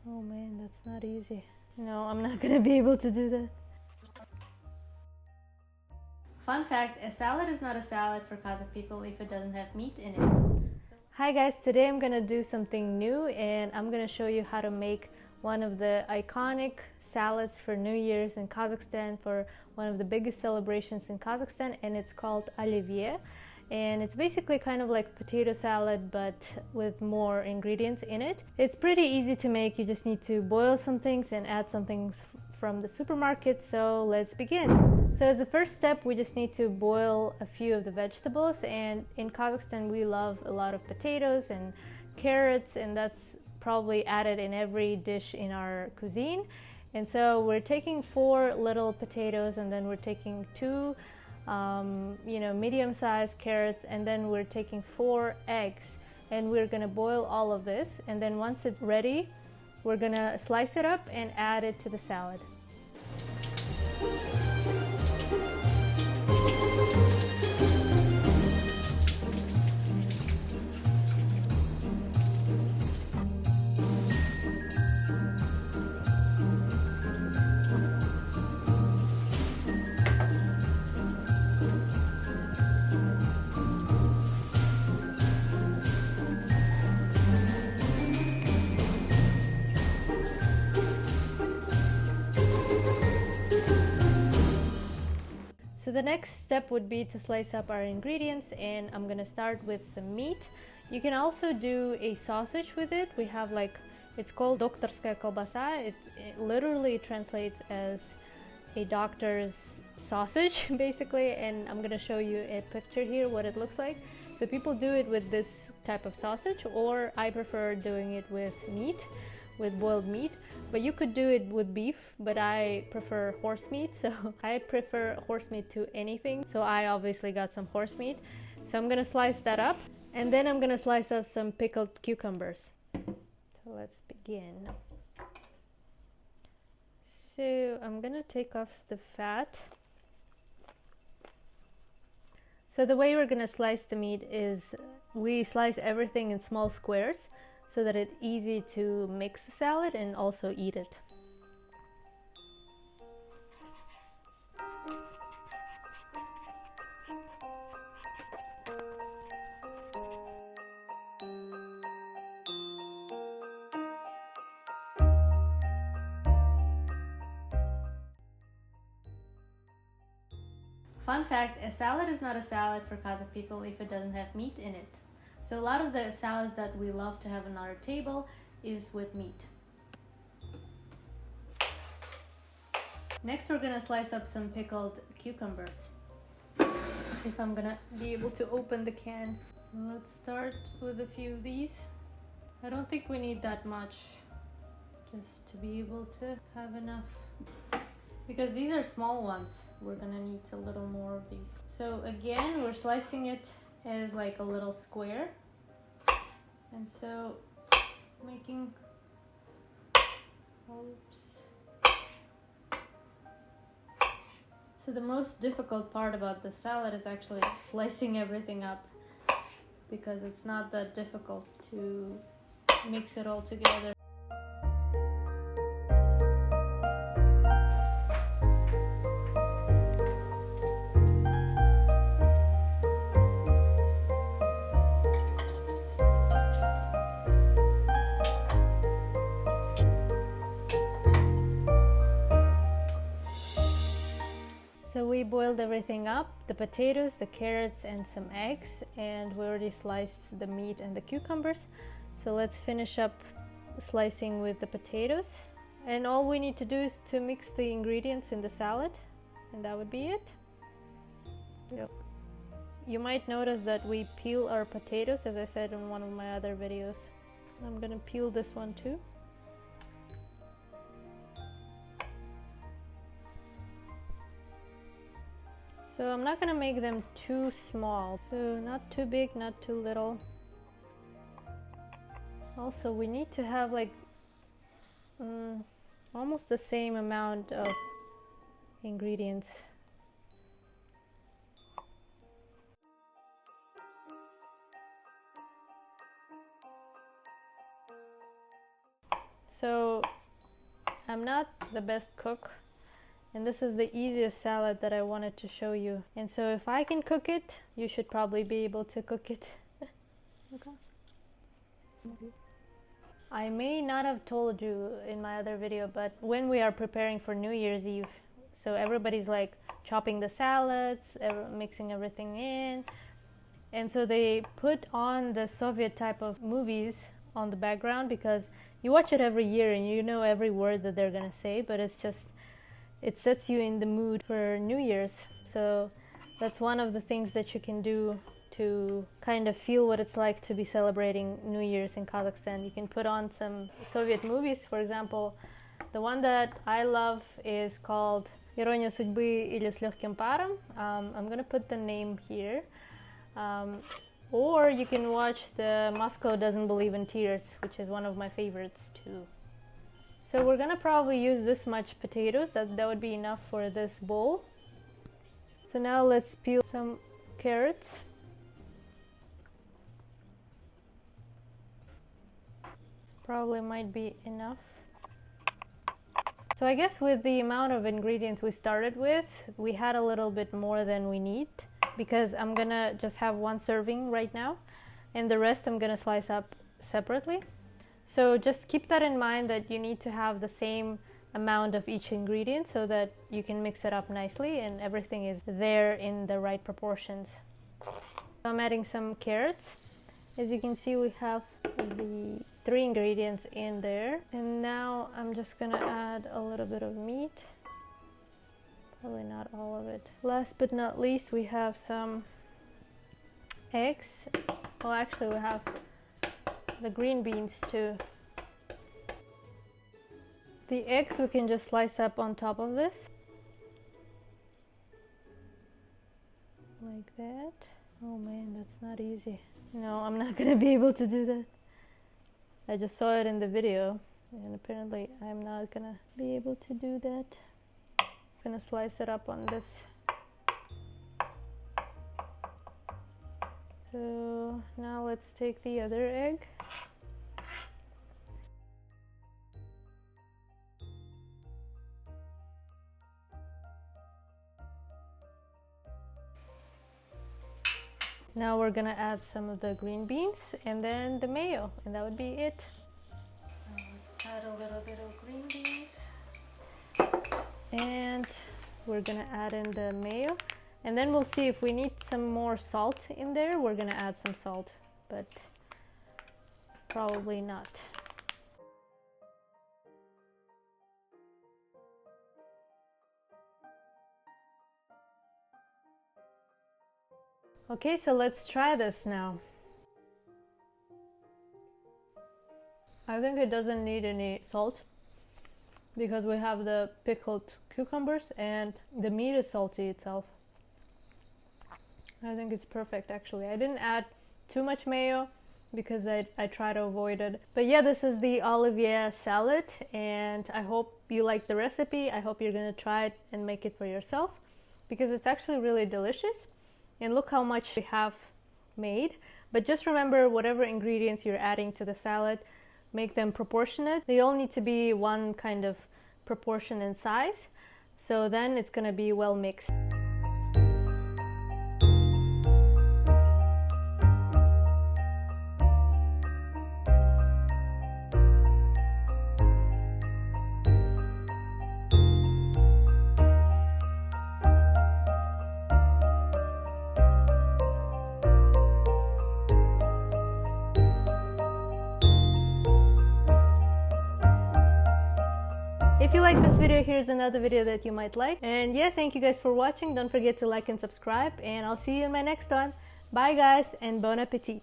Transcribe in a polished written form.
Oh man, that's not easy. No, I'm not gonna be able to do that. Fun fact, a salad is not a salad for Kazakh people if it doesn't have meat in it. Hi guys, today I'm gonna do something new and I'm gonna show you how to make one of the iconic salads for New Year's in Kazakhstan, for one of the biggest celebrations in Kazakhstan, and it's called Olivier. And it's basically kind of like potato salad but with more ingredients in it. It's pretty easy to make. You just need to boil some things and add some things from the supermarket. So let's begin. So as the first step, we just need to boil a few of the vegetables, and in Kazakhstan we love a lot of potatoes and carrots, and that's probably added in every dish in our cuisine. And so we're taking 4 little potatoes, and then we're taking 2 medium-sized carrots, and then we're taking 4 eggs, and we're gonna boil all of this, and then once it's ready, we're gonna slice it up and add it to the salad. So the next step would be to slice up our ingredients, and I'm gonna start with some meat. You can also do a sausage with it. We have it's called doktorskaya kolbasa. It literally translates as a doctor's sausage basically, and I'm gonna show you a picture here what it looks like. So people do it with this type of sausage, or I prefer doing it with meat, with boiled meat, but you could do it with beef, but I prefer horse meat, so I prefer horse meat to anything, so I obviously got some horse meat. So I'm gonna slice that up, and then I'm gonna slice up some pickled cucumbers. So let's begin. So I'm gonna take off the fat. So the way we're gonna slice the meat is we slice everything in small squares, so that it's easy to mix the salad and also eat it. Fun fact, a salad is not a salad for Kazakh people if it doesn't have meat in it. So a lot of the salads that we love to have on our table is with meat. Next we're gonna slice up some pickled cucumbers. If I'm gonna be able to open the can. So let's start with a few of these. I don't think we need that much, just to be able to have enough. Because these are small ones, we're gonna need a little more of these. So again, we're slicing it as like a little square. And so making, oops. So the most difficult part about the salad is actually slicing everything up, because it's not that difficult to mix it all together. So we boiled everything up, the potatoes, the carrots, and some eggs, and we already sliced the meat and the cucumbers. So let's finish up slicing with the potatoes. And all we need to do is to mix the ingredients in the salad, and that would be it. Yep. You might notice that we peel our potatoes, as I said in one of my other videos. I'm gonna peel this one too. So I'm not gonna make them too small, so not too big, not too little. Also, we need to have almost the same amount of ingredients. So I'm not the best cook, and this is the easiest salad that I wanted to show you. And so if I can cook it, you should probably be able to cook it. Okay. I may not have told you in my other video, but when we are preparing for New Year's Eve, so everybody's like chopping the salads, mixing everything in, and so they put on the Soviet type of movies on the background because you watch it every year and you know every word that they're gonna say, but it's just, it sets you in the mood for New Year's. So that's one of the things that you can do to kind of feel what it's like to be celebrating New Year's in Kazakhstan. You can put on some Soviet movies. For example, the one that I love is called Ironia судьбы или с легким паром. I'm gonna put the name here. Or you can watch the Moscow Doesn't Believe in Tears, which is one of my favorites too. So we're gonna probably use this much potatoes. That would be enough for this bowl. So now let's peel some carrots. Probably might be enough. So I guess with the amount of ingredients we started with, we had a little bit more than we need, because I'm gonna just have one serving right now, and the rest I'm gonna slice up separately. So just keep that in mind, that you need to have the same amount of each ingredient so that you can mix it up nicely and everything is there in the right proportions. So I'm adding some carrots. As you can see, we have the 3 ingredients in there, and now I'm just gonna add a little bit of meat, probably not all of it. Last but not least, we have some eggs. Well, actually we have the green beans too. The eggs we can just slice up on top of this like that. Oh man, that's not easy. No, I'm not gonna be able to do that. I just saw it in the video, and apparently I'm not gonna be able to do that. I'm gonna slice it up on this. So now let's take the other egg. Now we're gonna add some of the green beans and then the mayo, and that would be it. Now let's add a little bit of green beans. And we're gonna add in the mayo. And then we'll see if we need some more salt in there. We're gonna add some salt, but probably not. Okay, so let's try this now. I think it doesn't need any salt because we have the pickled cucumbers and the meat is salty itself. I think it's perfect actually. I didn't add too much mayo because I try to avoid it. But yeah, this is the Olivier salad, and I hope you like the recipe. I hope you're gonna try it and make it for yourself because it's actually really delicious. And look how much we have made. But just remember, whatever ingredients you're adding to the salad, make them proportionate. They all need to be one kind of proportion in size. So then it's gonna be well mixed. If you like this video, here's another video that you might like. And yeah, thank you guys for watching. Don't forget to like and subscribe, and I'll see you in my next one. Bye guys, and bon appetit.